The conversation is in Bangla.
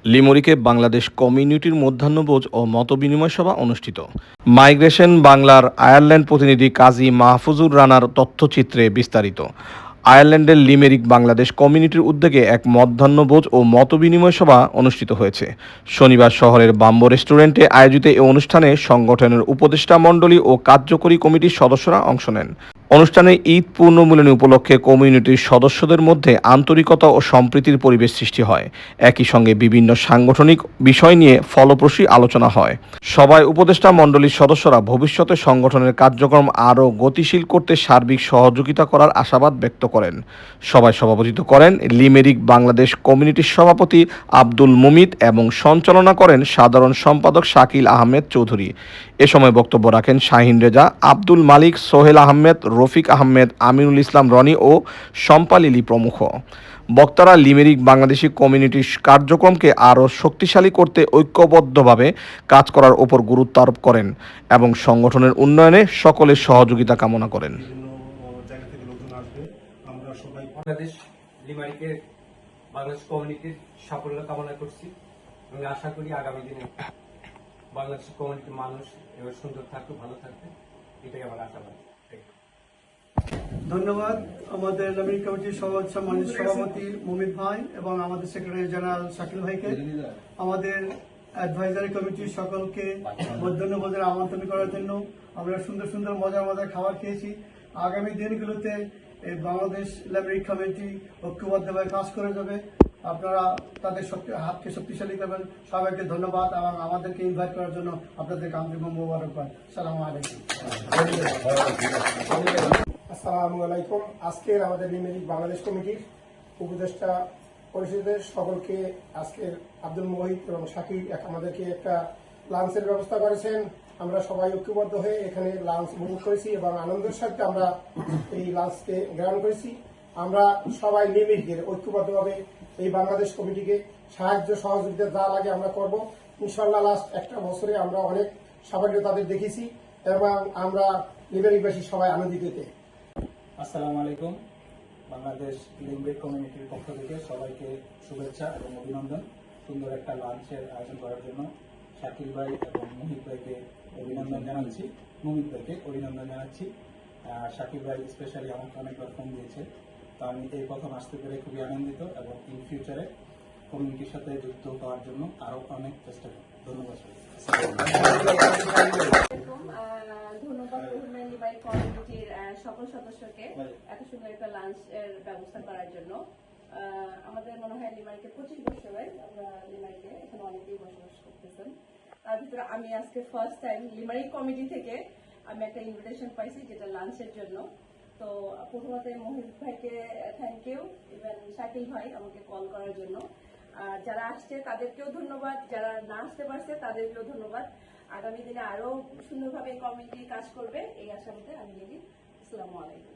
লিমরিকে বাংলাদেশ কমিউনিটির মধ্যাহ্নভোজ ও মতবিনিময় সভা অনুষ্ঠিত। মাইগ্রেশন বাংলার আয়ারল্যান্ড প্রতিনিধি কাজী মাহফুজুর রানার তথ্যচিত্রে বিস্তারিত। আয়ারল্যান্ডের লিমেরিক বাংলাদেশ কমিউনিটির উদ্যোগে এক মধ্যাহ্নভোজ ও মতবিনিময় সভা অনুষ্ঠিত হয়েছে। শনিবার শহরের বাম্বো রেস্টুরেন্টে আয়োজিত এই অনুষ্ঠানে সংগঠনের উপদেষ্টা মণ্ডলী ও কার্যকরী কমিটির সদস্যরা অংশ নেন। অনুষ্ঠানে ঈদ পূর্ণমিলনী উপলক্ষে কমিউনিটির সদস্যদের মধ্যে আন্তরিকতা ও সম্প্রীতির পরিবেশ সৃষ্টি হয়। একই সঙ্গে বিভিন্ন সাংগঠনিক বিষয় নিয়ে ফলপ্রসূ আলোচনা হয়। সভায় উপদেষ্টা মণ্ডলীর সদস্যরা ভবিষ্যতে সংগঠনের কার্যক্রম আরও গতিশীল করতে সার্বিক সহযোগিতা করার আশাবাদ ব্যক্ত করেন। সভায় সভাপতিত্ব করেন লিমেরিক বাংলাদেশ কমিউনিটির সভাপতি আব্দুল মুমিত এবং সঞ্চালনা করেন সাধারণ সম্পাদক শাকিল আহমেদ চৌধুরী। এ সময় বক্তব্য রাখেন শাহিন রেজা, আব্দুল মালিক, সোহেল আহমেদ, রফিক আহমেদ, আমিনুল ইসলাম রনি ও শম্পা লিলি প্রমুখ। বক্তারা লিমেরিক বাংলাদেশি কমিউনিটির কার্যক্রমকে আরও শক্তিশালী করতে ঐক্যবদ্ধভাবে কাজ করার ওপর গুরুত্ব আরোপ করেন এবং সংগঠনের উন্নয়নে সকলের সহযোগিতা কামনা করেন। আমরা সবাই বাংলাদেশ লিমেরিকের বাংলাদেশ কমিউনিটির সাফল্য কামনা করছি এবং আশা করি আগামী দিনে বাংলাদেশ কমিউনিটির মানুষ এবার সুন্দর থাকবে, ভালো থাকবে, এটাই আমার আশাবাদ। ধন্যবাদ আমাদের লিমেরিক কমিটির সম্মানিত সভাপতি মুমিত ভাই এবং আমাদের সেক্রেটারি জেনারেল শাকিল ভাইকে, আমাদের অ্যাডভাইজারি কমিটির সকলকে মধ্যাহ্নভোজের আমন্ত্রণ করার জন্য। আমরা সুন্দর সুন্দর মজার খাবার খেয়েছি। আগামী দিনগুলোতে এই বাংলাদেশ লিমেরিক কমিটি ঐক্যবদ্ধভাবে কাজ করে যাবে। আপনারা তাদের হাতকে শক্তিশালী করবেন। সবাইকে ধন্যবাদ এবং আমাদেরকে ইনভাইট করার জন্য আপনাদেরকে আন্তরিক মোবারকবাদ। আসসালামু আলাইকুম। আসসালামু আলাইকুম। আজকের আমাদের লিমেরিক বাংলাদেশ কমিটির উপদেষ্টা পরিষদের সকলকে আজকের আব্দুল মোহিত এবং শাকির আমাদেরকে একটা লাঞ্চের ব্যবস্থা করেছেন। আমরা সবাই ঐক্যবদ্ধ হয়ে এখানে লাঞ্চ উপভোগ করেছি এবং আনন্দের সাথে আমরা এই লাঞ্চকে গ্রহণ করেছি। আমরা সবাই লিমেরিকের ঐক্যবদ্ধভাবে এই বাংলাদেশ কমিটিকে সাহায্য সহযোগিতা যা লাগে আমরা করব। ইনশাল্লাহ লাস্ট একটা বছরে আমরা অনেক সাফল্য তাদের দেখেছি এবং আমরা লিমেরিকবাসী সবাই আনন্দিত। আসসালামু আলাইকুম। বাংলাদেশ লিমেরিক কমিউনিটির পক্ষ থেকে সবাইকে শুভেচ্ছা এবং অভিনন্দন। সুন্দর একটা লাঞ্চের আয়োজন করার জন্য শাকিল ভাই এবং মুহিত ভাইকে অভিনন্দন জানাচ্ছি, মুমিত ভাইকে অভিনন্দন জানাচ্ছি। শাকিল ভাই স্পেশালি আমাকে অনেকবার ফোন দিয়েছে, তো আমি এই প্রথম আসতে পেরে খুবই আনন্দিত এবং ইন ফিউচারে কমিউনিটির সাথে যুক্ত হওয়ার জন্য আরো অনেক চেষ্টা করব। ধন্যবাদ। লিমেরিক কমিউনিটির সকল সদস্যকে এত সুন্দর একটা লাঞ্চ এর ব্যবস্থা করার জন্য। আমাদের মনে হয় লিমেরিকে 25 বছর হয়, আমরা লিমেরিকে এখানে অনেকেই বসবাস করতেছেন। তার ভিতরে আমি আজকে ফার্স্ট টাইম লিমেরিক কমিটি থেকে আমি একটা ইনভিটেশন পাইছি যেটা লাঞ্চের জন্য। তো প্রথমত মোহিত ভাইকে থ্যাংক ইউ, ইভেন শাকিল ভাই আমাকে কল করার জন্য। যারা আসছে তাদেরকেও ধন্যবাদ, যারা না আসতে পারছে তাদেরকেও ধন্যবাদ। আগামী দিনে আরো সুন্দরভাবে কমিউনিটি কাজ করবে এই আশাবাদে আমি লিখি। আসসালামু আলাইকুম।